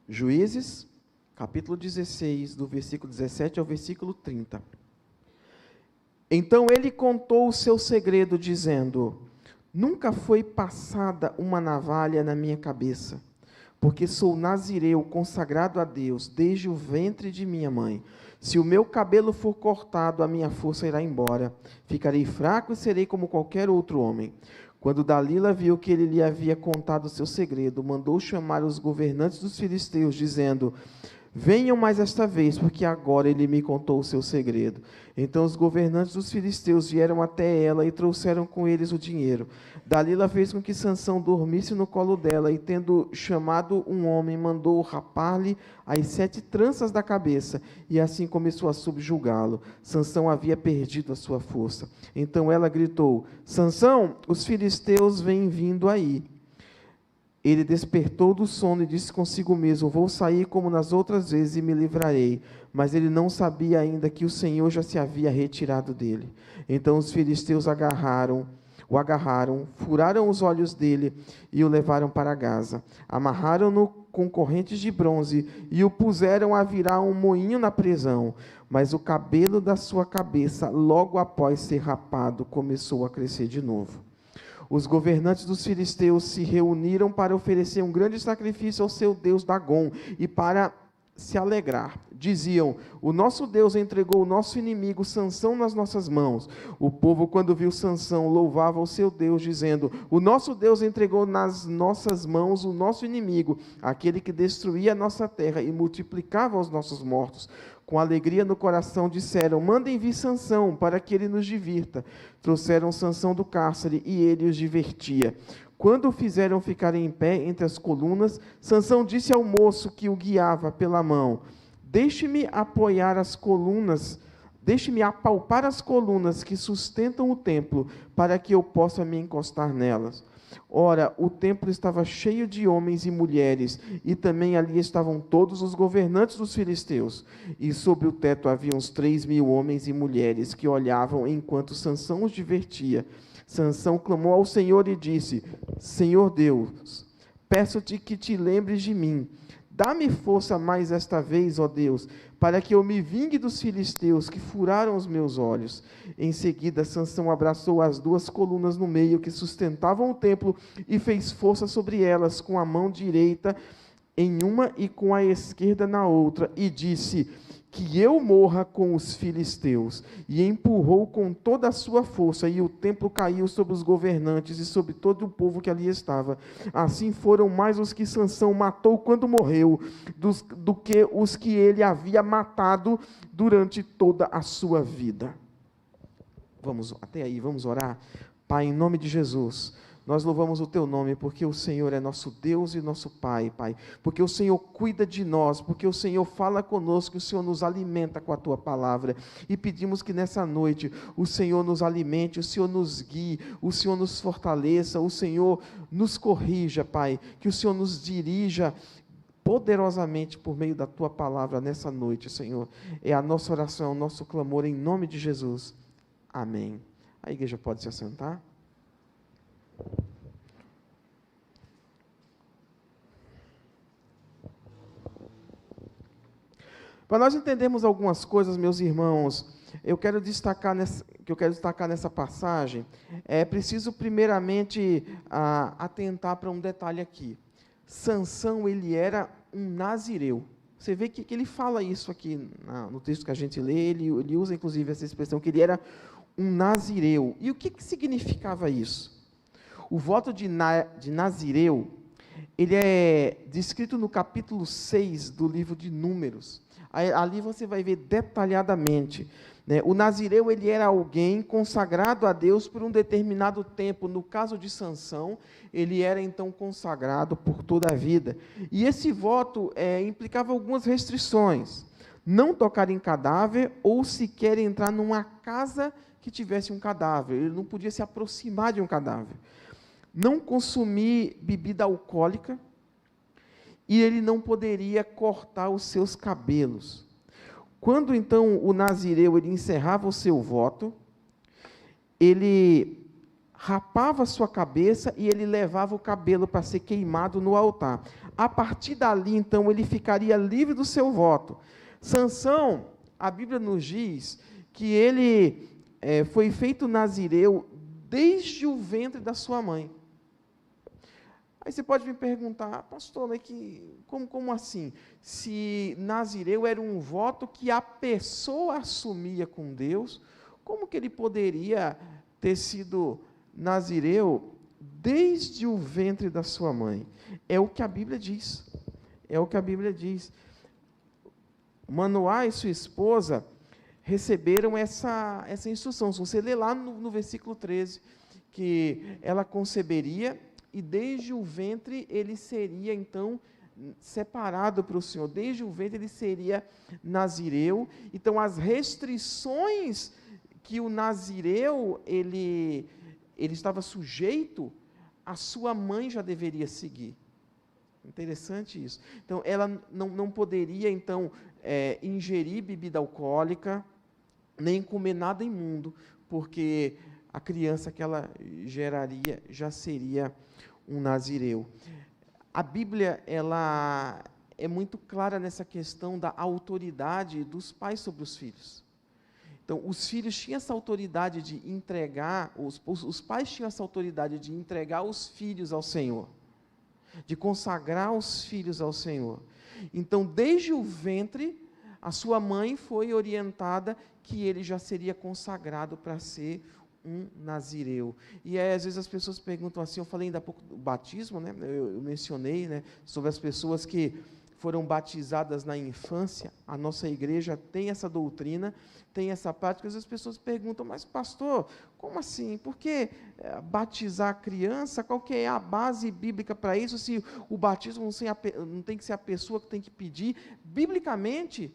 Juízes, capítulo 16, do versículo 17 ao versículo 30. Então ele contou o seu segredo, dizendo: nunca foi passada uma navalha na minha cabeça, porque sou nazireu, consagrado a Deus, desde o ventre de minha mãe. Se o meu cabelo for cortado, a minha força irá embora. Ficarei fraco e serei como qualquer outro homem. Quando Dalila viu que ele lhe havia contado o seu segredo, mandou chamar os governantes dos filisteus, dizendo: venham mais esta vez, porque agora ele me contou o seu segredo. Então os governantes dos filisteus vieram até ela e trouxeram com eles o dinheiro. Dalila fez com que Sansão dormisse no colo dela, e tendo chamado um homem, mandou rapar-lhe as 7 tranças da cabeça, e assim começou a subjugá-lo. Sansão havia perdido a sua força. Então ela gritou: Sansão, os filisteus vêm vindo aí. Ele despertou do sono e disse consigo mesmo: vou sair como nas outras vezes e me livrarei. Mas ele não sabia ainda que o Senhor já se havia retirado dele. Então os filisteus o agarraram, furaram os olhos dele e o levaram para Gaza. Amarraram-no com correntes de bronze e o puseram a virar um moinho na prisão. Mas o cabelo da sua cabeça, logo após ser rapado, começou a crescer de novo. Os governantes dos filisteus se reuniram para oferecer um grande sacrifício ao seu deus Dagom e para se alegrar. Diziam: o nosso Deus entregou o nosso inimigo Sansão nas nossas mãos. O povo, quando viu Sansão, louvava o seu Deus, dizendo: o nosso Deus entregou nas nossas mãos o nosso inimigo, aquele que destruía a nossa terra e multiplicava os nossos mortos. Com alegria no coração disseram: mandem vir Sansão, para que ele nos divirta. Trouxeram Sansão do cárcere, e ele os divertia. Quando o fizeram ficar em pé entre as colunas, Sansão disse ao moço que o guiava pela mão: deixe-me apoiar as colunas, deixe-me apalpar as colunas que sustentam o templo, para que eu possa me encostar nelas. Ora, o templo estava cheio de homens e mulheres, e também ali estavam todos os governantes dos filisteus. E sobre o teto havia uns 3.000 homens e mulheres que olhavam enquanto Sansão os divertia. Sansão clamou ao Senhor e disse: Senhor Deus, peço-te que te lembres de mim. Dá-me força mais esta vez, ó Deus, para que eu me vingue dos filisteus que furaram os meus olhos. Em seguida, Sansão abraçou as 2 colunas no meio que sustentavam o templo e fez força sobre elas com a mão direita em uma e com a esquerda na outra, e disse: que eu morra com os filisteus. E empurrou com toda a sua força, e o templo caiu sobre os governantes e sobre todo o povo que ali estava. Assim foram mais os que Sansão matou quando morreu, do que os que ele havia matado durante toda a sua vida. Vamos até aí, vamos orar. Pai, em nome de Jesus, nós louvamos o Teu nome, porque o Senhor é nosso Deus e nosso Pai, Pai. Porque o Senhor cuida de nós, porque o Senhor fala conosco, o Senhor nos alimenta com a Tua palavra. E pedimos que nessa noite o Senhor nos alimente, o Senhor nos guie, o Senhor nos fortaleça, o Senhor nos corrija, Pai. Que o Senhor nos dirija poderosamente por meio da Tua palavra nessa noite, Senhor. É a nossa oração, o nosso clamor em nome de Jesus. Amém. A igreja pode se assentar? Para nós entendermos algumas coisas, meus irmãos, eu quero destacar nessa passagem, é preciso primeiramente atentar para um detalhe aqui. Sansão, ele era um nazireu. Você vê que ele fala isso aqui no texto que a gente lê, ele usa inclusive essa expressão, que ele era um nazireu. E o que significava isso? O voto de nazireu, ele é descrito no capítulo 6 do livro de Números. Ali você vai ver detalhadamente, né? O nazireu, ele era alguém consagrado a Deus por um determinado tempo. No caso de Sansão, ele era então consagrado por toda a vida. E esse voto implicava algumas restrições: não tocar em cadáver ou sequer entrar numa casa que tivesse um cadáver. Ele não podia se aproximar de um cadáver. Não consumir bebida alcoólica, e ele não poderia cortar os seus cabelos. Quando, então, o nazireu ele encerrava o seu voto, ele rapava sua cabeça e ele levava o cabelo para ser queimado no altar. A partir dali, então, ele ficaria livre do seu voto. Sansão, a Bíblia nos diz que ele foi feito nazireu desde o ventre da sua mãe. Aí você pode me perguntar, pastor, mas como assim? Se nazireu era um voto que a pessoa assumia com Deus, como que ele poderia ter sido nazireu desde o ventre da sua mãe? É o que a Bíblia diz. É o que a Bíblia diz. Manoá e sua esposa receberam essa instrução. Se você ler lá no versículo 13, que ela conceberia e desde o ventre ele seria, então, separado para o Senhor. Desde o ventre ele seria nazireu. Então, as restrições que o nazireu ele estava sujeito, a sua mãe já deveria seguir. Interessante isso. Então, ela não poderia, então, ingerir bebida alcoólica, nem comer nada imundo, porque a criança que ela geraria já seria um nazireu. A Bíblia, ela é muito clara nessa questão da autoridade dos pais sobre os filhos. Então, os filhos tinham essa autoridade de entregar, os pais tinham essa autoridade de entregar os filhos ao Senhor, de consagrar os filhos ao Senhor. Então, desde o ventre, a sua mãe foi orientada que ele já seria consagrado para ser um nazireu. E aí, às vezes as pessoas perguntam assim, eu falei ainda há pouco do batismo, né? Eu mencionei, né, sobre as pessoas que foram batizadas na infância. A nossa igreja tem essa doutrina, tem essa prática. Às vezes as pessoas perguntam, mas pastor, como assim? Por que batizar a criança? Qual que é a base bíblica para isso? Se o batismo não tem que ser a pessoa que tem que pedir. Biblicamente,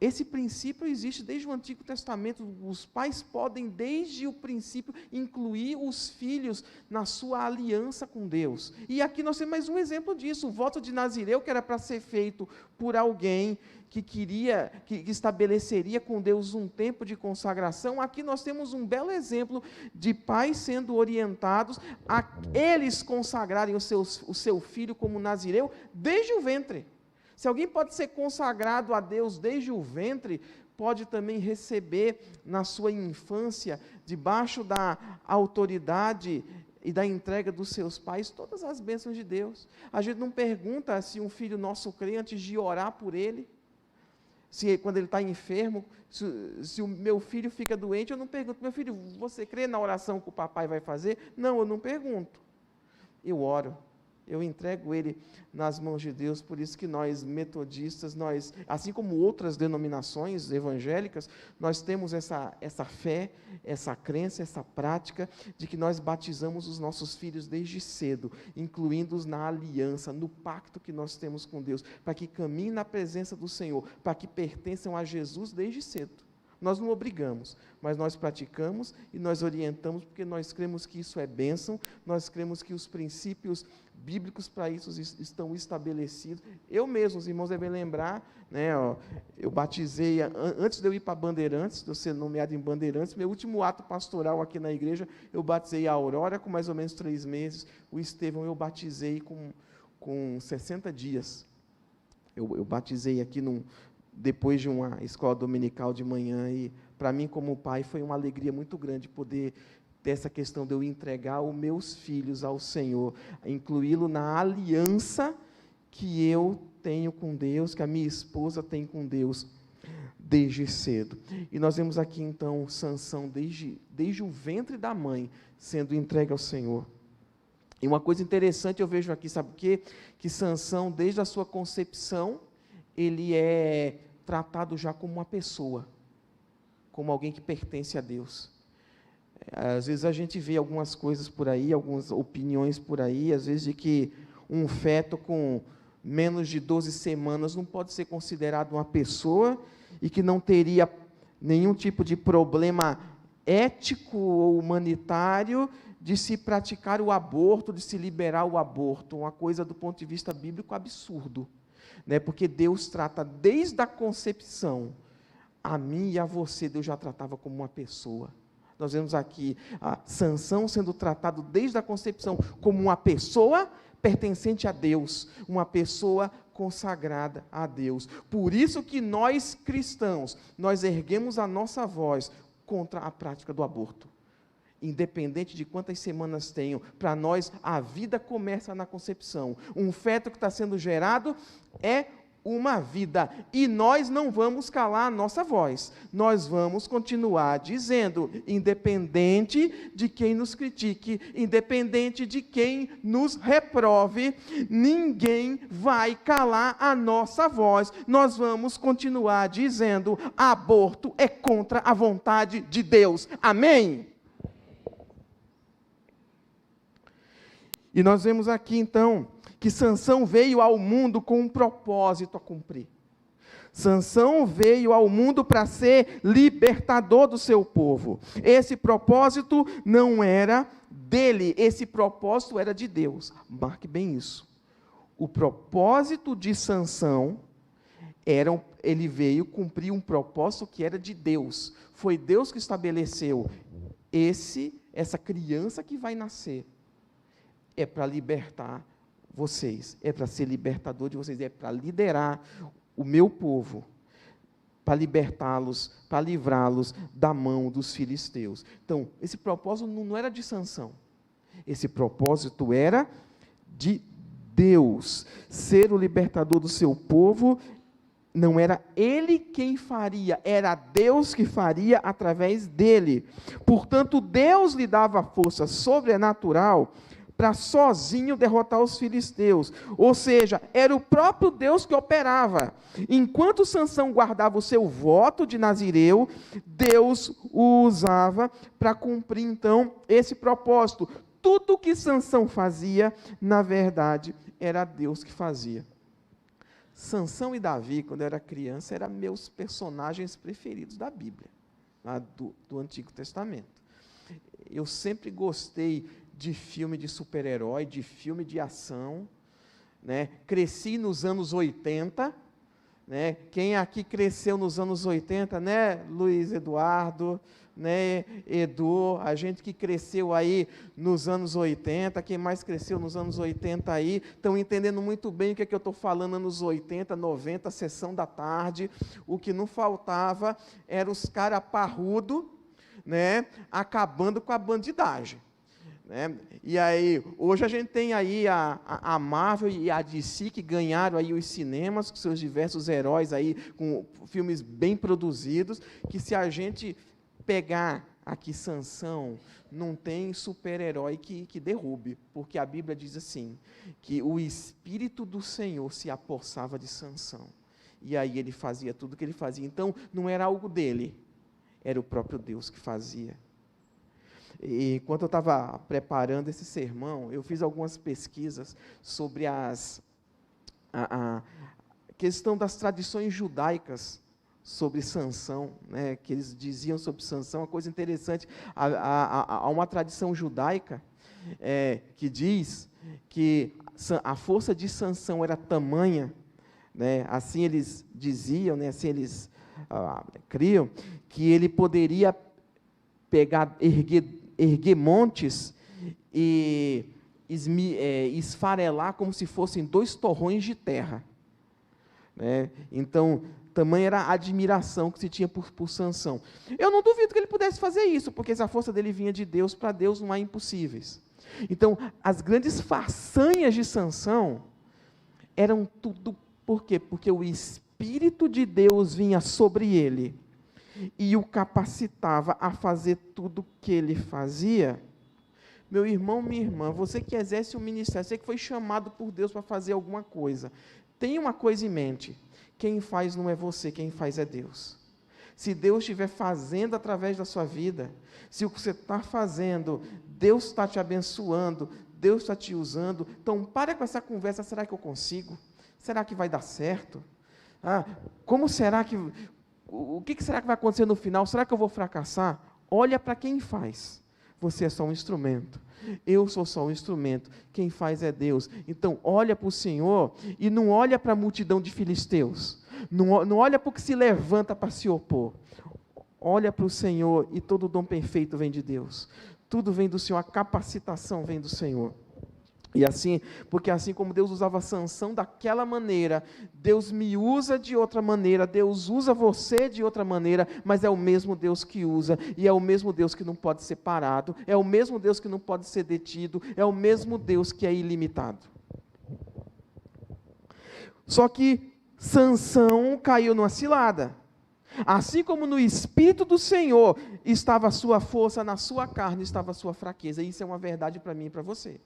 esse princípio existe desde o Antigo Testamento. Os pais podem, desde o princípio, incluir os filhos na sua aliança com Deus. E aqui nós temos mais um exemplo disso. O voto de nazireu, que era para ser feito por alguém que estabeleceria com Deus um tempo de consagração. Aqui nós temos um belo exemplo de pais sendo orientados a eles consagrarem o seu filho como nazireu desde o ventre. Se alguém pode ser consagrado a Deus desde o ventre, pode também receber na sua infância, debaixo da autoridade e da entrega dos seus pais, todas as bênçãos de Deus. A gente não pergunta se um filho nosso crê antes de orar por ele. Se quando ele está enfermo, se o meu filho fica doente, eu não pergunto, meu filho, você crê na oração que o papai vai fazer? Não, eu não pergunto. Eu oro. Eu entrego ele nas mãos de Deus. Por isso que nós, metodistas, assim como outras denominações evangélicas, nós temos essa fé, essa crença, essa prática de que nós batizamos os nossos filhos desde cedo, incluindo-os na aliança, no pacto que nós temos com Deus, para que caminhem na presença do Senhor, para que pertençam a Jesus desde cedo. Nós não obrigamos, mas nós praticamos e nós orientamos, porque nós cremos que isso é bênção, nós cremos que os princípios bíblicos para isso estão estabelecidos. Eu mesmo, os irmãos devem lembrar, né, eu batizei, antes de eu ir para Bandeirantes, de eu ser nomeado em Bandeirantes, meu último ato pastoral aqui na igreja, eu batizei a Aurora com mais ou menos 3 meses, o Estevão eu batizei com 60 dias. Eu batizei aqui depois de uma escola dominical de manhã, e para mim, como pai, foi uma alegria muito grande poder ter essa questão de eu entregar os meus filhos ao Senhor, incluí-lo na aliança que eu tenho com Deus, que a minha esposa tem com Deus desde cedo. E nós vemos aqui, então, Sansão, desde o ventre da mãe, sendo entregue ao Senhor. E uma coisa interessante eu vejo aqui, sabe o quê? Que Sansão, desde a sua concepção, ele é tratado já como uma pessoa, como alguém que pertence a Deus. Às vezes a gente vê algumas coisas por aí, algumas opiniões por aí, às vezes de que um feto com menos de 12 semanas não pode ser considerado uma pessoa e que não teria nenhum tipo de problema ético ou humanitário de se praticar o aborto, de se liberar o aborto, uma coisa do ponto de vista bíblico absurdo. Porque Deus trata desde a concepção, a mim e a você, Deus já tratava como uma pessoa. Nós vemos aqui a Sansão sendo tratado desde a concepção como uma pessoa pertencente a Deus, uma pessoa consagrada a Deus. Por isso que nós cristãos, nós erguemos a nossa voz contra a prática do aborto. Independente de quantas semanas tenham, para nós a vida começa na concepção. Um feto que está sendo gerado é uma vida, e nós não vamos calar a nossa voz, nós vamos continuar dizendo, independente de quem nos critique, independente de quem nos reprove, ninguém vai calar a nossa voz, nós vamos continuar dizendo, aborto é contra a vontade de Deus, amém? E nós vemos aqui então, que Sansão veio ao mundo com um propósito a cumprir. Sansão veio ao mundo para ser libertador do seu povo. Esse propósito não era dele, esse propósito era de Deus. Marque bem isso. O propósito de Sansão ele veio cumprir um propósito que era de Deus. Foi Deus que estabeleceu essa criança que vai nascer. É para libertar vocês, é para ser libertador de vocês, é para liderar o meu povo, para libertá-los, para livrá-los da mão dos filisteus. Então, esse propósito não era de Sansão, esse propósito era de Deus, ser o libertador do seu povo. Não era ele quem faria, era Deus que faria através dele. Portanto, Deus lhe dava força sobrenatural para sozinho derrotar os filisteus. Ou seja, era o próprio Deus que operava. Enquanto Sansão guardava o seu voto de nazireu, Deus o usava para cumprir, então, esse propósito. Tudo que Sansão fazia, na verdade, era Deus que fazia. Sansão e Davi, quando eu era criança, eram meus personagens preferidos da Bíblia, do Antigo Testamento. Eu sempre gostei de filme de super-herói, de filme de ação, né? Cresci nos anos 80, né? Quem aqui cresceu nos anos 80, né? Luiz Eduardo, né? Edu, a gente que cresceu aí nos anos 80, quem mais cresceu nos anos 80 aí, estão entendendo muito bem o que é que eu estou falando, anos 80, 90, sessão da tarde, o que não faltava era os caras parrudos, né? Acabando com a bandidagem. E aí, hoje a gente tem aí a Marvel e a DC que ganharam aí os cinemas com seus diversos heróis aí, com filmes bem produzidos, que se a gente pegar aqui Sansão, não tem super-herói que derrube, porque a Bíblia diz assim, que o Espírito do Senhor se apossava de Sansão, e aí ele fazia tudo o que ele fazia. Então, não era algo dele, era o próprio Deus que fazia. E enquanto eu estava preparando esse sermão, eu fiz algumas pesquisas sobre a questão das tradições judaicas sobre Sansão, né, que eles diziam sobre Sansão, uma coisa interessante. Há uma tradição judaica que diz que a força de Sansão era tamanha, né, assim eles diziam, né, assim eles criam, que ele poderia erguer montes e esfarelar como se fossem 2 torrões de terra. Né? Então, tamanha era a admiração que se tinha por Sansão. Eu não duvido que ele pudesse fazer isso, porque essa força dele vinha de Deus, para Deus não há impossíveis. Então, as grandes façanhas de Sansão eram tudo, por quê? Porque o Espírito de Deus vinha sobre ele e o capacitava a fazer tudo o que ele fazia. Meu irmão, minha irmã, você que exerce um ministério, você que foi chamado por Deus para fazer alguma coisa, tenha uma coisa em mente: quem faz não é você, quem faz é Deus. Se Deus estiver fazendo através da sua vida, se o que você está fazendo, Deus está te abençoando, Deus está te usando, então para com essa conversa: será que eu consigo? Será que vai dar certo? Como será que... O que será que vai acontecer no final? Será que eu vou fracassar? Olha para quem faz. Você é só um instrumento. Eu sou só um instrumento. Quem faz é Deus. Então, olha para o Senhor e não olha para a multidão de filisteus. Não olha para o que se levanta para se opor. olha para o Senhor e todo dom perfeito vem de Deus. Tudo vem do Senhor, a capacitação vem do Senhor. E assim, porque assim como Deus usava Sansão daquela maneira, Deus me usa de outra maneira, Deus usa você de outra maneira, mas é o mesmo Deus que usa, e é o mesmo Deus que não pode ser parado, é o mesmo Deus que não pode ser detido, é o mesmo Deus que é ilimitado. Só que Sansão caiu numa cilada. Assim como no Espírito do Senhor estava a sua força, na sua carne estava a sua fraqueza. Isso é uma verdade para mim e para você.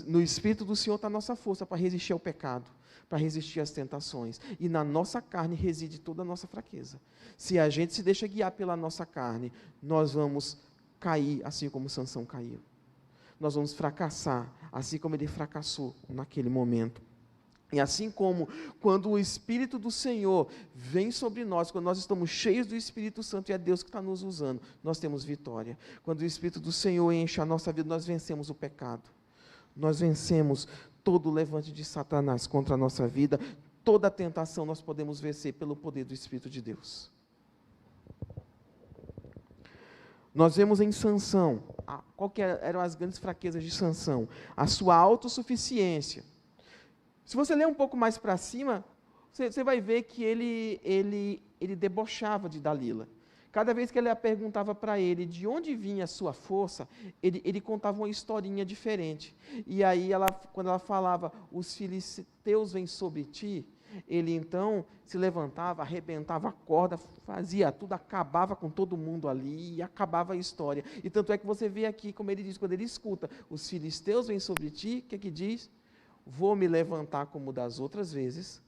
No Espírito do Senhor está a nossa força para resistir ao pecado, para resistir às tentações. E na nossa carne reside toda a nossa fraqueza. Se a gente se deixa guiar pela nossa carne, nós vamos cair assim como Sansão caiu. Nós vamos fracassar, assim como ele fracassou naquele momento. E assim como quando o Espírito do Senhor vem sobre nós, quando nós estamos cheios do Espírito Santo e é Deus que está nos usando, nós temos vitória. Quando o Espírito do Senhor enche a nossa vida, nós vencemos o pecado. Nós vencemos todo o levante de Satanás contra a nossa vida, toda a tentação nós podemos vencer pelo poder do Espírito de Deus. Nós vemos em Sansão, qual que eram as grandes fraquezas de Sansão? A sua autossuficiência. Se você ler um pouco mais para cima, você vai ver que ele debochava de Dalila. Cada vez que ela perguntava para ele de onde vinha a sua força, ele contava uma historinha diferente. E aí, quando ela falava, os filisteus vêm sobre ti, ele então se levantava, arrebentava a corda, fazia tudo, acabava com todo mundo ali e acabava a história. E tanto é que você vê aqui, como ele diz, quando ele escuta, os filisteus vêm sobre ti, o que é que diz? Vou me levantar como das outras vezes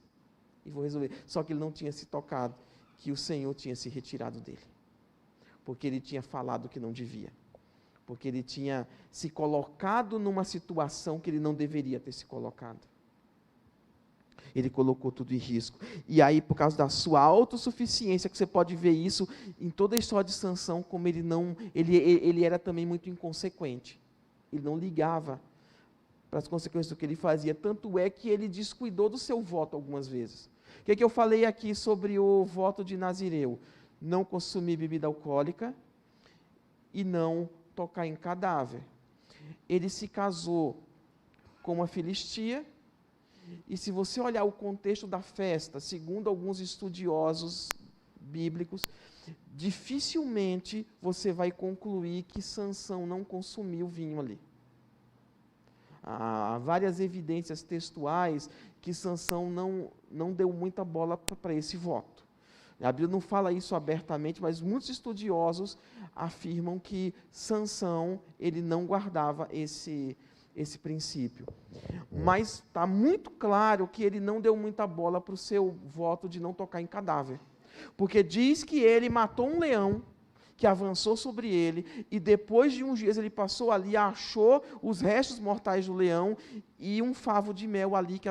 e vou resolver. Só que ele não tinha se tocado que o Senhor tinha se retirado dele. Porque ele tinha falado que não devia. Porque ele tinha se colocado numa situação que ele não deveria ter se colocado. Ele colocou tudo em risco. E aí, por causa da sua autossuficiência, que você pode ver isso em toda a história de Sansão, como ele era também muito inconsequente. Ele não ligava para as consequências do que ele fazia. Tanto é que ele descuidou do seu voto algumas vezes. O que é que eu falei aqui sobre o voto de Nazireu? Não consumir bebida alcoólica e não tocar em cadáver. Ele se casou com uma filistia, e se você olhar o contexto da festa, segundo alguns estudiosos bíblicos, dificilmente você vai concluir que Sansão não consumiu vinho ali. Há várias evidências textuais que Sansão não deu muita bola para esse voto. A Bíblia não fala isso abertamente, mas muitos estudiosos afirmam que Sansão ele não guardava esse princípio. Mas está muito claro que ele não deu muita bola para o seu voto de não tocar em cadáver. Porque diz que ele matou um leão que avançou sobre ele, e depois de uns dias ele passou ali, achou os restos mortais do leão e um favo de mel ali que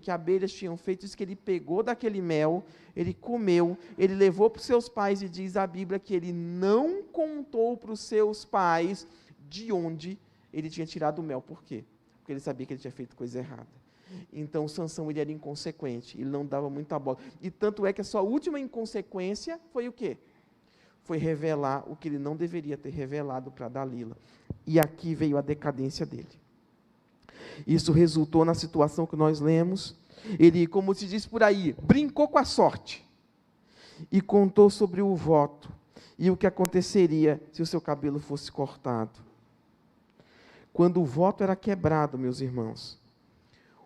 abelhas tinham feito. Isso que ele pegou daquele mel, ele comeu, ele levou para os seus pais, e diz a Bíblia que ele não contou para os seus pais de onde ele tinha tirado o mel. Por quê? Porque ele sabia que ele tinha feito coisa errada. Então, Sansão ele era inconsequente, ele não dava muita bola. E tanto é que a sua última inconsequência foi o quê? Foi revelar o que ele não deveria ter revelado para Dalila. E aqui veio a decadência dele. Isso resultou na situação que nós lemos. Ele, como se diz por aí, brincou com a sorte e contou sobre o voto e o que aconteceria se o seu cabelo fosse cortado. Quando o voto era quebrado, meus irmãos,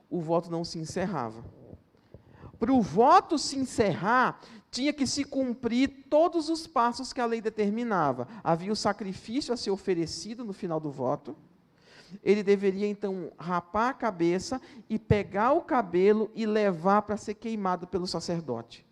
o voto não se encerrava. Para o voto se encerrar, tinha que se cumprir todos os passos que a lei determinava. Havia o sacrifício a ser oferecido no final do voto. Ele deveria, então, rapar a cabeça e pegar o cabelo e levar para ser queimado pelo sacerdote.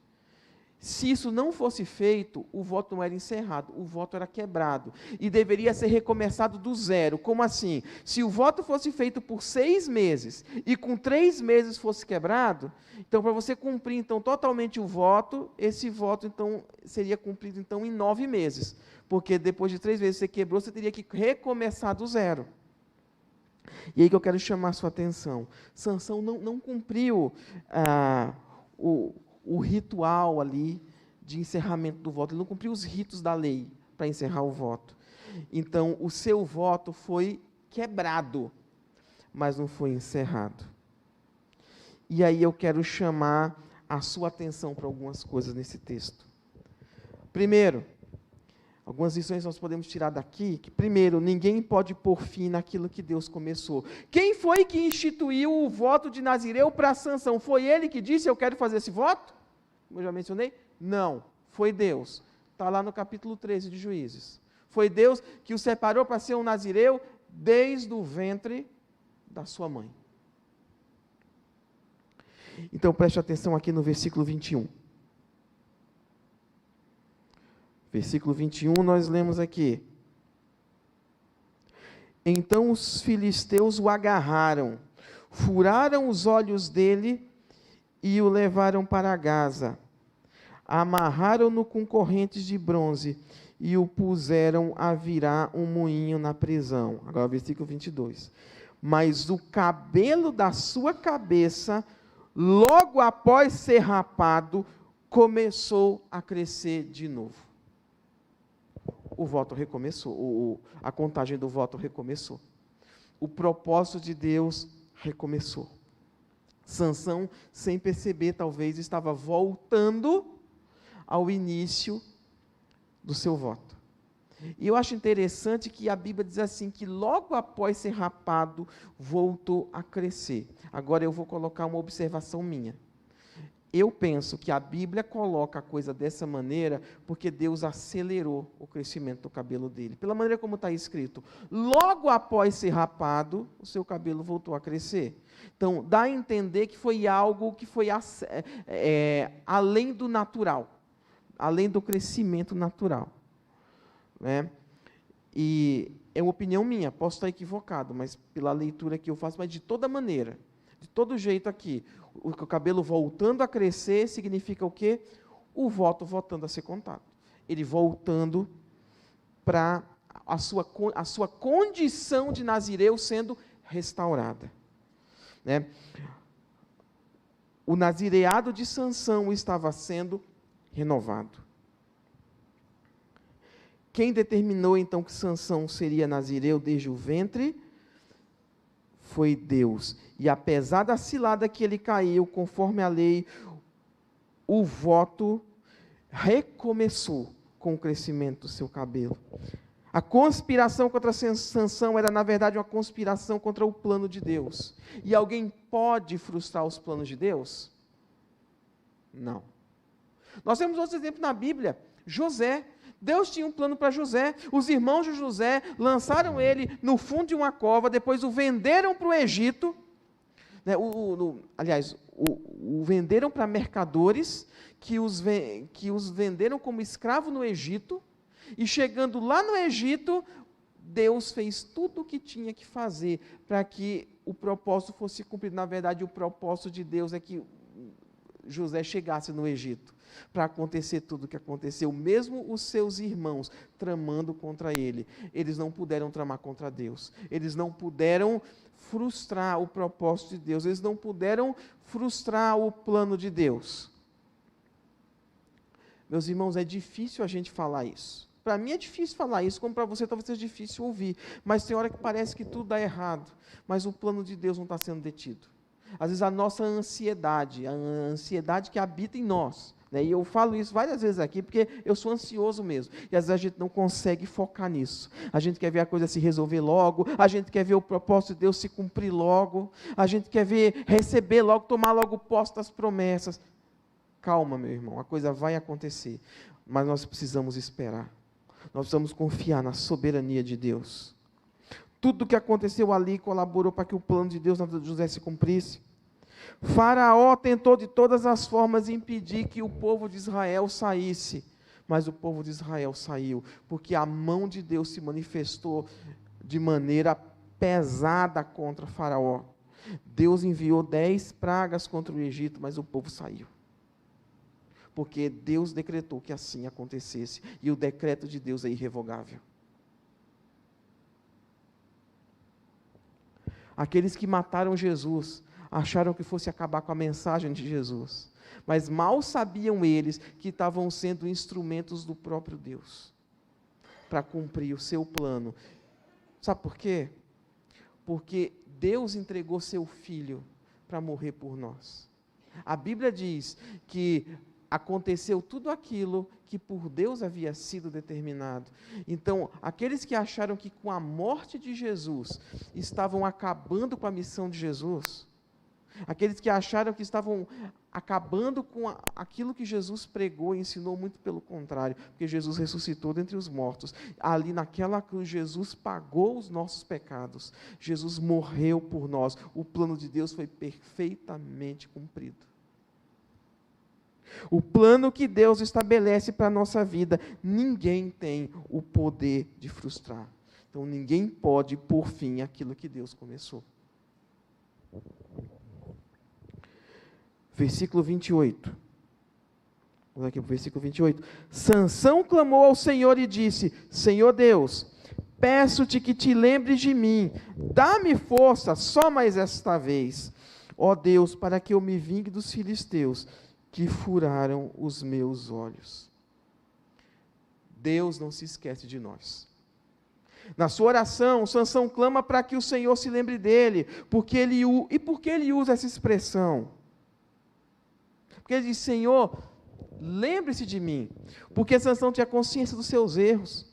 Se isso não fosse feito, o voto não era encerrado, o voto era quebrado. E deveria ser recomeçado do zero. Como assim? Se o voto fosse feito por 6 meses e com 3 meses fosse quebrado, então para você cumprir então, totalmente o voto, esse voto então, seria cumprido então, em 9 meses. Porque depois de 3 vezes você quebrou, você teria que recomeçar do zero. E aí que eu quero chamar a sua atenção. Sansão não cumpriu o ritual ali de encerramento do voto, ele não cumpriu os ritos da lei para encerrar o voto. Então, o seu voto foi quebrado, mas não foi encerrado. E aí eu quero chamar a sua atenção para algumas coisas nesse texto. Primeiro, algumas lições nós podemos tirar daqui, que primeiro, ninguém pode pôr fim naquilo que Deus começou. Quem foi que instituiu o voto de Nazireu para Sansão? Foi ele que disse, eu quero fazer esse voto? Como eu já mencionei? Não, foi Deus. Está lá no capítulo 13 de Juízes. Foi Deus que o separou para ser um Nazireu desde o ventre da sua mãe. Então, preste atenção aqui no versículo 21. Versículo 21, nós lemos aqui. Então os filisteus o agarraram, furaram os olhos dele e o levaram para Gaza. Amarraram-no com correntes de bronze e o puseram a virar um moinho na prisão. Agora, versículo 22. Mas o cabelo da sua cabeça, logo após ser rapado, começou a crescer de novo. O voto recomeçou, a contagem do voto recomeçou. O propósito de Deus recomeçou. Sansão, sem perceber, talvez estava voltando ao início do seu voto. E eu acho interessante que a Bíblia diz assim, que logo após ser rapado, voltou a crescer. Agora eu vou colocar uma observação minha. Eu penso que a Bíblia coloca a coisa dessa maneira porque Deus acelerou o crescimento do cabelo dele. Pela maneira como está escrito, logo após ser rapado, o seu cabelo voltou a crescer. Então, dá a entender que foi algo que foi além do natural, além do crescimento natural. Né? E é uma opinião minha, posso estar equivocado, mas pela leitura que eu faço, mas de toda maneira, de todo jeito aqui, o cabelo voltando a crescer significa o quê? O voto voltando a ser contado. Ele voltando para a sua condição de nazireu sendo restaurada. Né? O nazireado de Sansão estava sendo renovado. Quem determinou então que Sansão seria nazireu desde o ventre? Foi Deus. E apesar da cilada que ele caiu, conforme a lei, o voto recomeçou com o crescimento do seu cabelo. A conspiração contra Sansão era, na verdade, uma conspiração contra o plano de Deus. E alguém pode frustrar os planos de Deus? Não. Nós temos outros exemplos na Bíblia. José. Deus tinha um plano para José. Os irmãos de José lançaram ele no fundo de uma cova, depois o venderam para o Egito. Né, o venderam para mercadores que os venderam como escravo no Egito. E chegando lá no Egito, Deus fez tudo o que tinha que fazer para que o propósito fosse cumprido. Na verdade, o propósito de Deus é que José chegasse no Egito, para acontecer tudo o que aconteceu. Mesmo os seus irmãos tramando contra ele, eles não puderam tramar contra Deus. Eles não puderam frustrar o propósito de Deus. Eles não puderam frustrar o plano de Deus. Meus irmãos, é difícil a gente falar isso. Para mim é difícil falar isso, como para você talvez seja difícil ouvir. Mas tem hora que parece que tudo dá errado, mas o plano de Deus não está sendo detido. Às vezes a nossa ansiedade, a ansiedade que habita em nós, né? E eu falo isso várias vezes aqui, porque eu sou ansioso mesmo, e às vezes a gente não consegue focar nisso. A gente quer ver a coisa se resolver logo, a gente quer ver o propósito de Deus se cumprir logo, a gente quer ver, receber logo, tomar logo posse das promessas. Calma, meu irmão, a coisa vai acontecer, mas nós precisamos esperar. Nós precisamos confiar na soberania de Deus. Tudo o que aconteceu ali colaborou para que o plano de Deus na vida de José se cumprisse. Faraó tentou de todas as formas impedir que o povo de Israel saísse, mas o povo de Israel saiu, porque a mão de Deus se manifestou de maneira pesada contra Faraó. Deus enviou 10 pragas contra o Egito, mas o povo saiu. Porque Deus decretou que assim acontecesse, e o decreto de Deus é irrevogável. Aqueles que mataram Jesus, acharam que fosse acabar com a mensagem de Jesus. Mas mal sabiam eles que estavam sendo instrumentos do próprio Deus para cumprir o seu plano. Sabe por quê? Porque Deus entregou seu Filho para morrer por nós. A Bíblia diz que aconteceu tudo aquilo que por Deus havia sido determinado. Então, aqueles que acharam que com a morte de Jesus estavam acabando com a missão de Jesus, aqueles que acharam que estavam acabando com aquilo que Jesus pregou e ensinou, muito pelo contrário, porque Jesus ressuscitou dentre os mortos. Ali naquela cruz, Jesus pagou os nossos pecados. Jesus morreu por nós. O plano de Deus foi perfeitamente cumprido. O plano que Deus estabelece para a nossa vida, ninguém tem o poder de frustrar. Então, ninguém pode pôr fim àquilo que Deus começou. Versículo 28. Vamos aqui para o versículo 28. Sansão clamou ao Senhor e disse: Senhor Deus, peço-te que te lembres de mim, dá-me força só mais esta vez, ó Deus, para que eu me vingue dos filisteus, que furaram os meus olhos. Deus não se esquece de nós. Na sua oração, Sansão clama para que o Senhor se lembre dele, por que ele usa essa expressão? Porque ele diz: Senhor, lembre-se de mim, porque Sansão tinha consciência dos seus erros.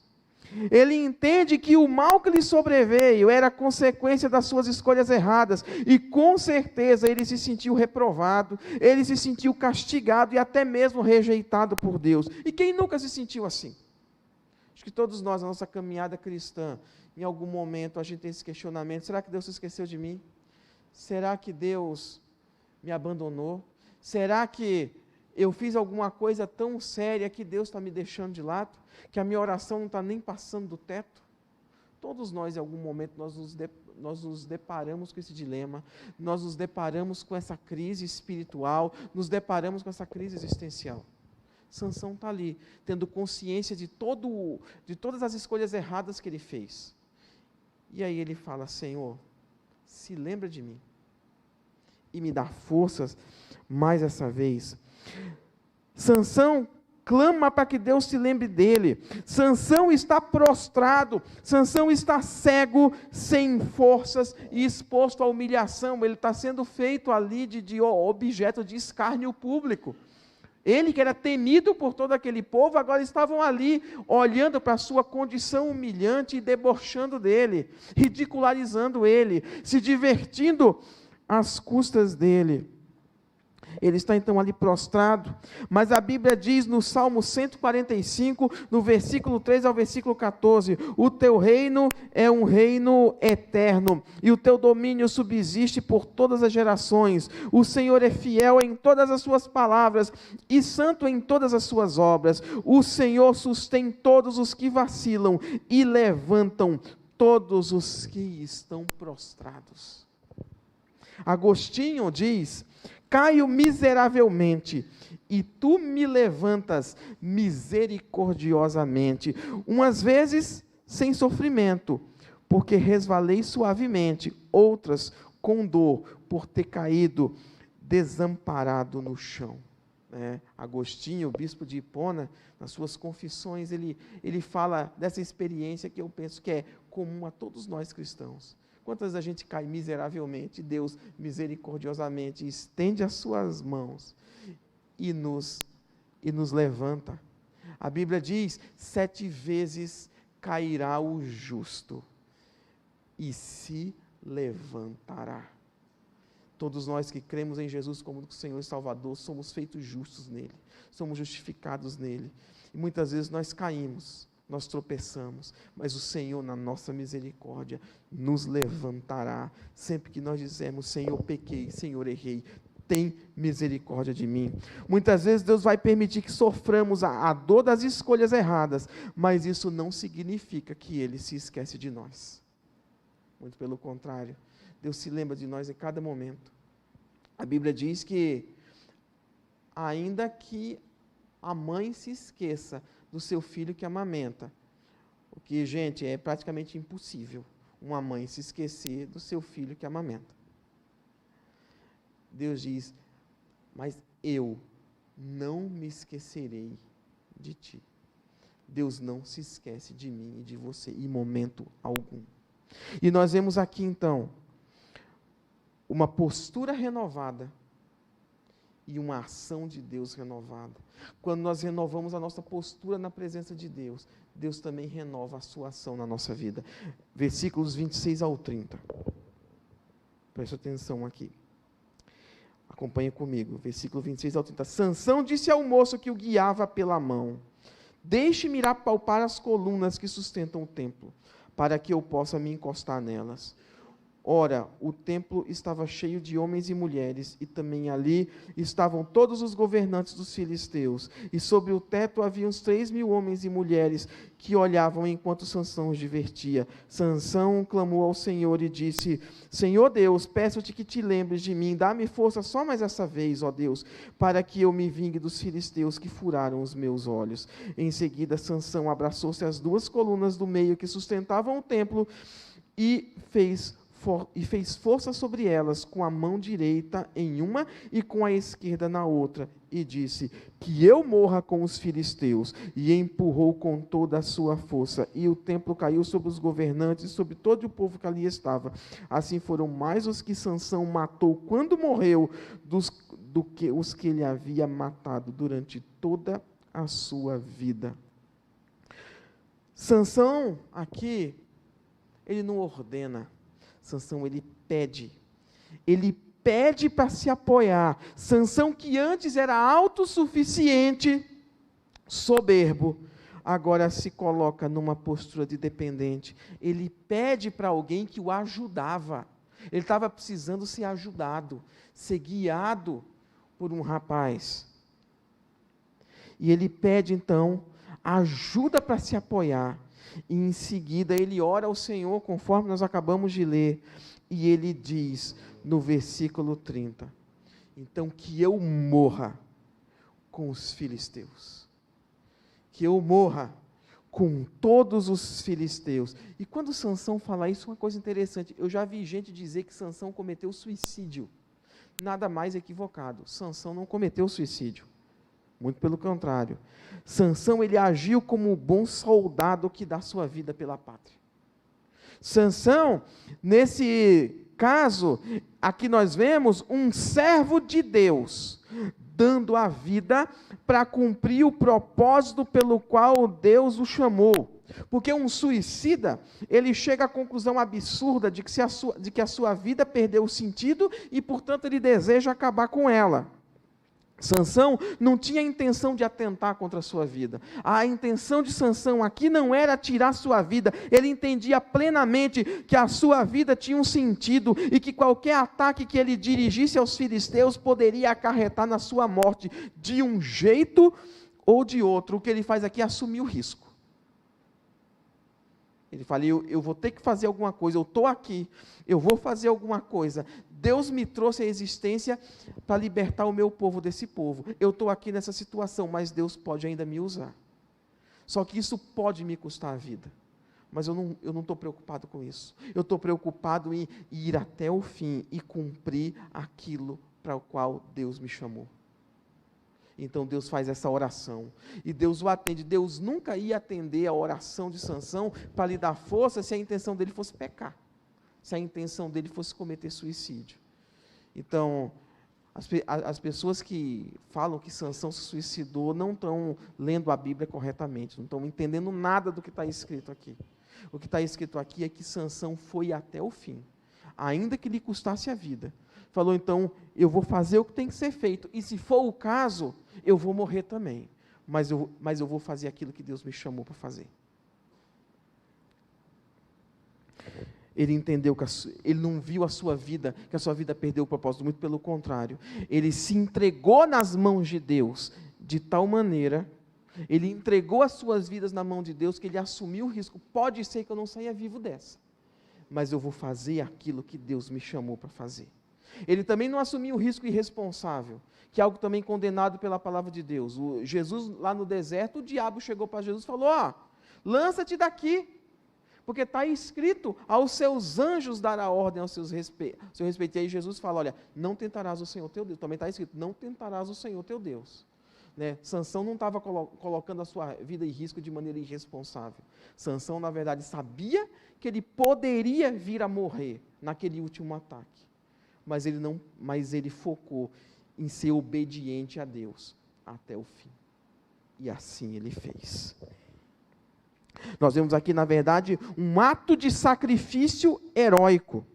Ele entende que o mal que lhe sobreveio era consequência das suas escolhas erradas, e com certeza ele se sentiu reprovado, ele se sentiu castigado e até mesmo rejeitado por Deus. E quem nunca se sentiu assim? Acho que todos nós, na nossa caminhada cristã, em algum momento a gente tem esse questionamento: será que Deus se esqueceu de mim? Será que Deus me abandonou? Será que eu fiz alguma coisa tão séria que Deus está me deixando de lado? Que a minha oração não está nem passando do teto? Todos nós, em algum momento, nós nos deparamos com esse dilema, nós nos deparamos com essa crise espiritual, nos deparamos com essa crise existencial. Sansão está ali, tendo consciência de todas as escolhas erradas que ele fez. E aí ele fala: Senhor, se lembra de mim e me dá forças mais essa vez. Sansão clama para que Deus se lembre dele. Sansão está prostrado, Sansão está cego, sem forças e exposto à humilhação. Ele está sendo feito ali de objeto de escárnio público. Ele, que era temido por todo aquele povo, agora estavam ali olhando para a sua condição humilhante e debochando dele, ridicularizando ele, se divertindo às custas dele. Ele está então ali prostrado, mas a Bíblia diz no Salmo 145, no versículo 3 ao versículo 14, o teu reino é um reino eterno, e o teu domínio subsiste por todas as gerações. O Senhor é fiel em todas as suas palavras, e santo em todas as suas obras. O Senhor sustém todos os que vacilam, e levantam todos os que estão prostrados. Agostinho diz: caio miseravelmente, e tu me levantas misericordiosamente, umas vezes sem sofrimento, porque resvalei suavemente, outras com dor, por ter caído desamparado no chão. Agostinho, o bispo de Hipona, nas suas confissões, ele fala dessa experiência que eu penso que é comum a todos nós cristãos. Quantas vezes a gente cai miseravelmente, Deus misericordiosamente estende as suas mãos e nos levanta. A Bíblia diz: 7 vezes cairá o justo e se levantará. Todos nós que cremos em Jesus como Senhor e Salvador, somos feitos justos nele, somos justificados nele. E muitas vezes nós caímos, nós tropeçamos, mas o Senhor, na nossa misericórdia, nos levantará. Sempre que nós dizemos: Senhor, pequei, Senhor, errei, tem misericórdia de mim. Muitas vezes Deus vai permitir que soframos a dor das escolhas erradas, mas isso não significa que Ele se esquece de nós. Muito pelo contrário, Deus se lembra de nós em cada momento. A Bíblia diz que, ainda que a mãe se esqueça do seu filho que amamenta, o que, gente, é praticamente impossível uma mãe se esquecer do seu filho que amamenta. Deus diz: mas eu não me esquecerei de ti. Deus não se esquece de mim e de você, em momento algum. E nós vemos aqui, então, uma postura renovada e uma ação de Deus renovada. Quando nós renovamos a nossa postura na presença de Deus, Deus também renova a sua ação na nossa vida. Versículos 26 ao 30. Preste atenção aqui. Acompanhe comigo, versículo 26 ao 30. Sansão disse ao moço que o guiava pela mão: deixe-me ir apalpar as colunas que sustentam o templo, para que eu possa me encostar nelas. Ora, o templo estava cheio de homens e mulheres, e também ali estavam todos os governantes dos filisteus. E sobre o teto havia uns 3.000 homens e mulheres que olhavam enquanto Sansão os divertia. Sansão clamou ao Senhor e disse: Senhor Deus, peço-te que te lembres de mim, dá-me força só mais essa vez, ó Deus, para que eu me vingue dos filisteus que furaram os meus olhos. Em seguida, Sansão abraçou-se às 2 colunas do meio que sustentavam o templo e fez força sobre elas com a mão direita em uma e com a esquerda na outra, e disse: que eu morra com os filisteus. E empurrou com toda a sua força, e o templo caiu sobre os governantes e sobre todo o povo que ali estava. Assim foram mais os que Sansão matou quando morreu, do que os que ele havia matado durante toda a sua vida. Sansão, aqui, ele não ordena. Sansão, ele pede para se apoiar. Sansão, que antes era autossuficiente, soberbo, agora se coloca numa postura de dependente. Ele pede para alguém que o ajudava. Ele estava precisando ser ajudado, ser guiado por um rapaz. E ele pede, então, ajuda para se apoiar. E em seguida ele ora ao Senhor, conforme nós acabamos de ler, e ele diz no versículo 30, então que eu morra com os filisteus, que eu morra com todos os filisteus. E quando Sansão fala isso, uma coisa interessante, eu já vi gente dizer que Sansão cometeu suicídio. Nada mais equivocado, Sansão não cometeu suicídio. Muito pelo contrário. Sansão, ele agiu como um bom soldado que dá sua vida pela pátria. Sansão, nesse caso, aqui nós vemos um servo de Deus, dando a vida para cumprir o propósito pelo qual Deus o chamou. Porque um suicida, ele chega à conclusão absurda de que a sua vida perdeu o sentido e, portanto, ele deseja acabar com ela. Sansão não tinha a intenção de atentar contra a sua vida. A intenção de Sansão aqui não era tirar sua vida. Ele entendia plenamente que a sua vida tinha um sentido e que qualquer ataque que ele dirigisse aos filisteus poderia acarretar na sua morte de um jeito ou de outro. O que ele faz aqui é assumir o risco. Ele fala: eu vou ter que fazer alguma coisa, eu estou aqui, eu vou fazer alguma coisa. Deus me trouxe à existência para libertar o meu povo desse povo. Eu estou aqui nessa situação, mas Deus pode ainda me usar. Só que isso pode me custar a vida. Mas eu não estou preocupado com isso. Eu estou preocupado em ir até o fim e cumprir aquilo para o qual Deus me chamou. Então Deus faz essa oração, e Deus o atende. Deus nunca ia atender a oração de Sansão para lhe dar força se a intenção dele fosse pecar, se a intenção dele fosse cometer suicídio. Então, as pessoas que falam que Sansão se suicidou não estão lendo a Bíblia corretamente, não estão entendendo nada do que está escrito aqui. O que está escrito aqui é que Sansão foi até o fim, ainda que lhe custasse a vida. Falou: então, eu vou fazer o que tem que ser feito, e se for o caso, eu vou morrer também, mas eu vou fazer aquilo que Deus me chamou para fazer. Ele entendeu que ele não viu a sua vida, que a sua vida perdeu o propósito, muito pelo contrário. Ele se entregou nas mãos de Deus, de tal maneira, ele entregou as suas vidas na mão de Deus, que ele assumiu o risco. Pode ser que eu não saia vivo dessa, mas eu vou fazer aquilo que Deus me chamou para fazer. Ele também não assumiu o risco irresponsável, que é algo também condenado pela palavra de Deus. Jesus, lá no deserto, o diabo chegou para Jesus e falou: lança-te daqui, Porque está escrito, aos seus anjos dará ordem ao seu respeito. E aí Jesus fala, olha, não tentarás o Senhor teu Deus. Também está escrito, não tentarás o Senhor teu Deus. Né? Sansão não estava colocando a sua vida em risco de maneira irresponsável. Sansão, na verdade, sabia que ele poderia vir a morrer naquele último ataque. Mas ele focou em ser obediente a Deus até o fim. E assim ele fez. Nós vemos aqui, na verdade, um ato de sacrifício heróico.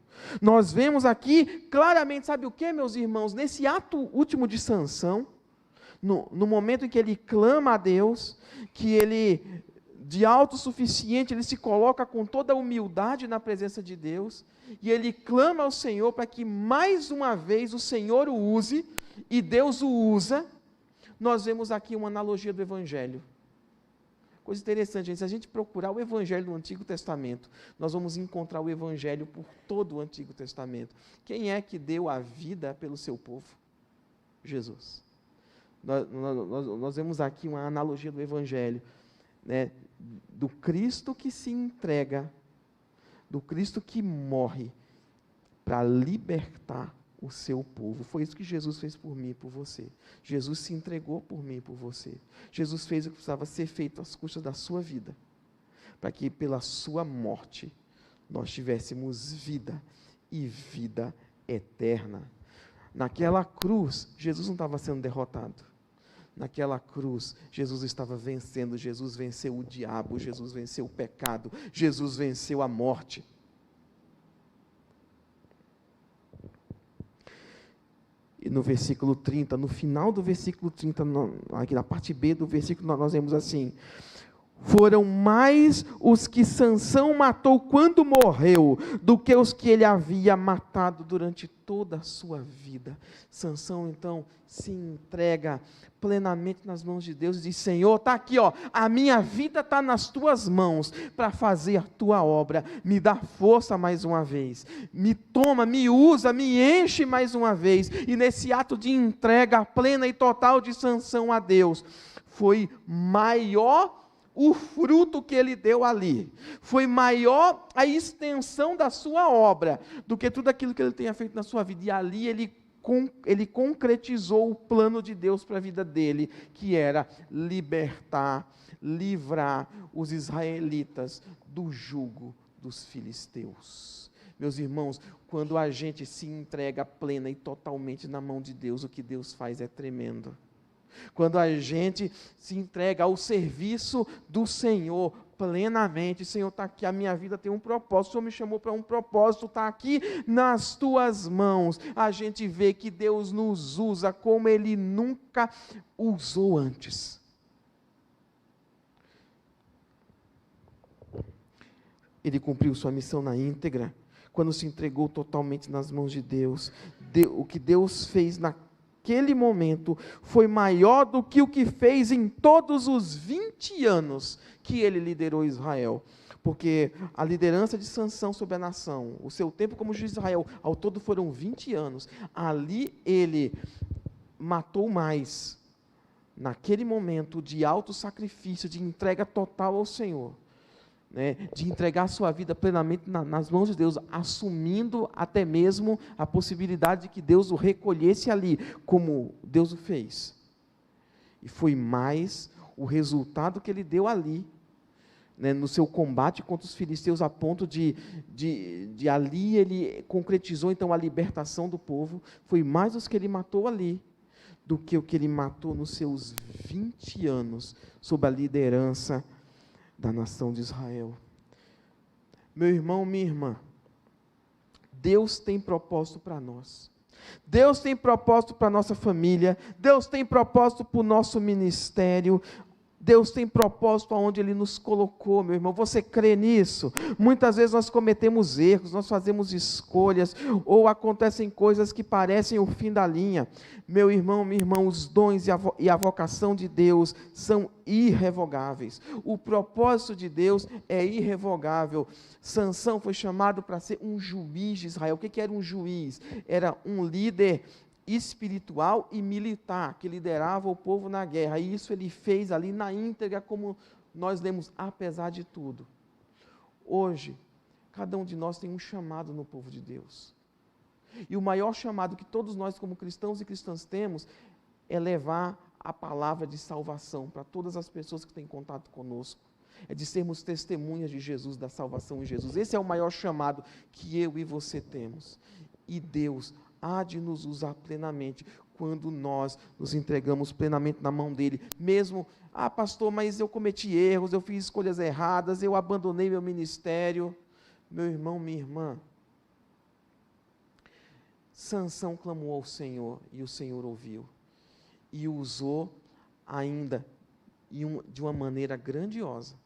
Nós vemos aqui claramente, sabe o que, meus irmãos? Nesse ato último de Sansão, no momento em que ele clama a Deus, que ele, de autossuficiente, ele se coloca com toda a humildade na presença de Deus, e ele clama ao Senhor para que mais uma vez o Senhor o use, e Deus o usa. Nós vemos aqui uma analogia do Evangelho. Coisa interessante, gente, se a gente procurar o Evangelho no Antigo Testamento, nós vamos encontrar o Evangelho por todo o Antigo Testamento. Quem é que deu a vida pelo seu povo? Jesus. Nós vemos aqui uma analogia do Evangelho, né, do Cristo que se entrega, do Cristo que morre para libertar o seu povo. Foi isso que Jesus fez por mim e por você. Jesus se entregou por mim e por você. Jesus fez o que precisava ser feito às custas da sua vida, para que pela sua morte nós tivéssemos vida e vida eterna. Naquela cruz, Jesus não estava sendo derrotado. Naquela cruz, Jesus estava vencendo. Jesus venceu o diabo, Jesus venceu o pecado, Jesus venceu a morte. E no versículo 30, no final do versículo 30, aqui na parte B do versículo, nós vemos assim: foram mais os que Sansão matou quando morreu, do que os que ele havia matado durante toda a sua vida. Sansão, então, se entrega plenamente nas mãos de Deus e diz: Senhor, está aqui, ó, a minha vida está nas tuas mãos para fazer a tua obra. Me dá força mais uma vez, me toma, me usa, me enche mais uma vez. E nesse ato de entrega plena e total de Sansão a Deus, foi maior o fruto que ele deu ali, foi maior a extensão da sua obra do que tudo aquilo que ele tenha feito na sua vida. E ali ele concretizou o plano de Deus para a vida dele, que era libertar, livrar os israelitas do jugo dos filisteus. Meus irmãos, quando a gente se entrega plena e totalmente na mão de Deus, o que Deus faz é tremendo. Quando a gente se entrega ao serviço do Senhor plenamente, Senhor, está aqui, a minha vida tem um propósito, o Senhor me chamou para um propósito, está aqui nas tuas mãos. A gente vê que Deus nos usa como Ele nunca usou antes. Ele cumpriu sua missão na íntegra, quando se entregou totalmente nas mãos de Deus. O que Deus fez naquele momento foi maior do que o que fez em todos os 20 anos que ele liderou Israel. Porque a liderança de Sansão sobre a nação, o seu tempo como juiz de Israel, ao todo foram 20 anos. Ali ele matou mais, naquele momento de alto sacrifício, de entrega total ao Senhor, né, de entregar a sua vida plenamente nas mãos de Deus, assumindo até mesmo a possibilidade de que Deus o recolhesse ali, como Deus o fez. E foi mais o resultado que ele deu ali, né, no seu combate contra os filisteus, a ponto de ali ele concretizou então a libertação do povo. Foi mais os que ele matou ali, do que o que ele matou nos seus 20 anos, sob a liderança da nação de Israel. Meu irmão, minha irmã, Deus tem propósito para nós. Deus tem propósito para a nossa família. Deus tem propósito para o nosso ministério. Deus tem propósito aonde Ele nos colocou, meu irmão. Você crê nisso? Muitas vezes nós cometemos erros, nós fazemos escolhas, ou acontecem coisas que parecem o fim da linha. Meu irmão, minha irmã, os dons e a vocação de Deus são irrevogáveis. O propósito de Deus é irrevogável. Sansão foi chamado para ser um juiz de Israel. O que era um juiz? Era um líder espiritual e militar, que liderava o povo na guerra, e isso ele fez ali na íntegra, como nós lemos, apesar de tudo. Hoje, cada um de nós tem um chamado no povo de Deus. E o maior chamado que todos nós, como cristãos e cristãs, temos é levar a palavra de salvação para todas as pessoas que têm contato conosco. É de sermos testemunhas de Jesus, da salvação em Jesus. Esse é o maior chamado que eu e você temos. E Deus há de nos usar plenamente quando nós nos entregamos plenamente na mão dEle. Mesmo, pastor, mas eu cometi erros, eu fiz escolhas erradas, eu abandonei meu ministério. Meu irmão, minha irmã, Sansão clamou ao Senhor e o Senhor ouviu. E o usou ainda de uma maneira grandiosa.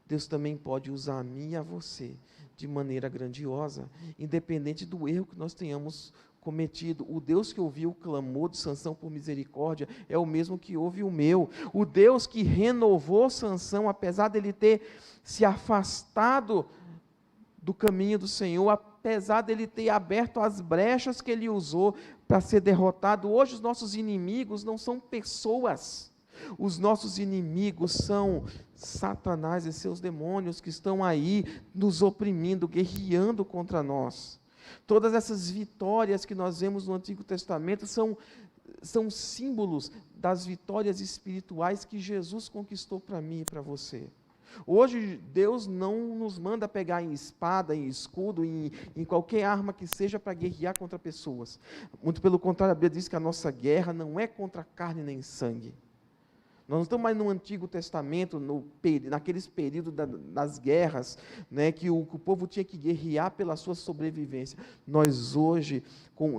Deus também pode usar a mim e a você de maneira grandiosa, independente do erro que nós tenhamos cometido. O Deus que ouviu o clamor de Sansão por misericórdia é o mesmo que ouve o meu. O Deus que renovou Sansão, apesar dele ter se afastado do caminho do Senhor, apesar dele ter aberto as brechas que ele usou para ser derrotado. Hoje os nossos inimigos não são pessoas. Os nossos inimigos são Satanás e seus demônios que estão aí nos oprimindo, guerreando contra nós. Todas essas vitórias que nós vemos no Antigo Testamento são símbolos das vitórias espirituais que Jesus conquistou para mim e para você. Hoje Deus não nos manda pegar em espada, em escudo, em qualquer arma que seja para guerrear contra pessoas. Muito pelo contrário, a Bíblia diz que a nossa guerra não é contra carne nem sangue. Nós não estamos mais no Antigo Testamento, naqueles períodos das guerras, né, que o povo tinha que guerrear pela sua sobrevivência. Nós hoje,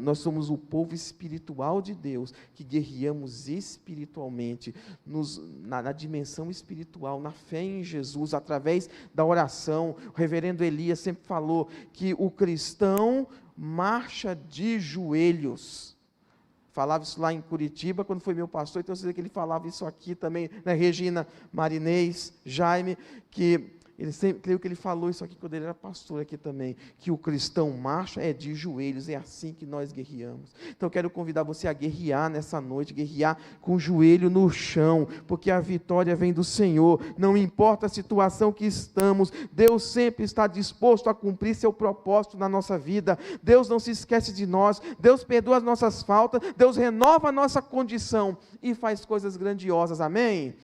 nós somos o povo espiritual de Deus, que guerreamos espiritualmente, na dimensão espiritual, na fé em Jesus, através da oração. O reverendo Elias sempre falou que o cristão marcha de joelhos. Falava isso lá em Curitiba, quando foi meu pastor, então eu sei que ele falava isso aqui também, né, Regina Marinês, Jaime, creio que ele falou isso aqui quando ele era pastor aqui também, que o cristão marcha é de joelhos, é assim que nós guerreamos. Então eu quero convidar você a guerrear nessa noite, guerrear com o joelho no chão, porque a vitória vem do Senhor, não importa a situação que estamos, Deus sempre está disposto a cumprir seu propósito na nossa vida. Deus não se esquece de nós, Deus perdoa as nossas faltas, Deus renova a nossa condição e faz coisas grandiosas, amém?